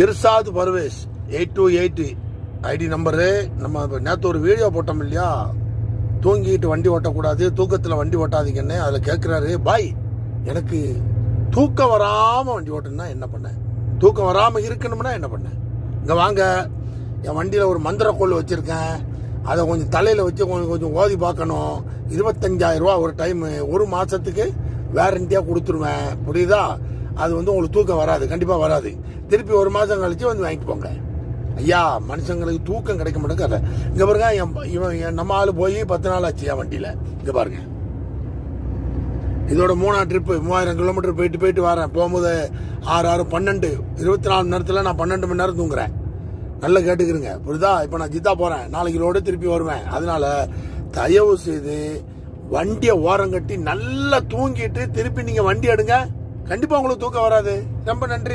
Irshad Pervez 828 ID number. நம்ம நேற்று ஒரு வீடியோ போட்டோம் இல்லையா, தூங்கிட்டு வண்டி ஓட்டக்கூடாது, தூக்கத்தில் வண்டி ஓட்டாதீங்கன்னு. அதில் கேட்குறாரு, பாய் எனக்கு தூக்கம் வராமல் வண்டி ஓட்டணும்னா என்ன பண்ணேன், தூக்கம் வராமல் இருக்கணும்னா என்ன பண்ணேன். இங்கே வாங்க, என் வண்டியில் ஒரு மந்திரக்கோள் வச்சுருக்கேன், அதை கொஞ்சம் தலையில் வச்சு கொஞ்சம் ஓதி பார்க்கணும். 25,000 ரூபா ஒரு டைமு, ஒரு மாதத்துக்கு வேரண்டியாக கொடுத்துருவேன், புரியுதா? அது உங்களுக்கு தூக்கம் வராது, கண்டிப்பாக வராது. திருப்பி ஒரு மாதம் கழிச்சு வந்து வாங்கிட்டு போங்க. ஐயா, மனுஷங்களுக்கு தூக்கம் கிடைக்க மாட்டேங்க. இங்கே பாருங்க, இவன் நம்ம ஆள் போய் 10 நாள் ஆச்சு என் வண்டியில். இங்கே பாருங்க, இதோட 3ஆம் ட்ரிப்பு, 3000 கிலோமீட்டர் போயிட்டு வரேன். போகும்போது 6, 6, 12, 24 மணி நேரத்தில் நான் 12 மணி நேரம் தூங்குறேன். நல்லா கேட்டுக்கிறேங்க, புரியுதா? இப்போ நான் ஜித்தா போகிறேன், நாளைக்கு லோடு திருப்பி வருவேன். அதனால தயவு செய்து வண்டியை ஓரம் கட்டி நல்லா தூங்கிட்டு திருப்பி நீங்கள் வண்டி எடுங்க. கண்டிப்பாக உங்களுக்கு தூக்கம் வராது. ரொம்ப நன்றி.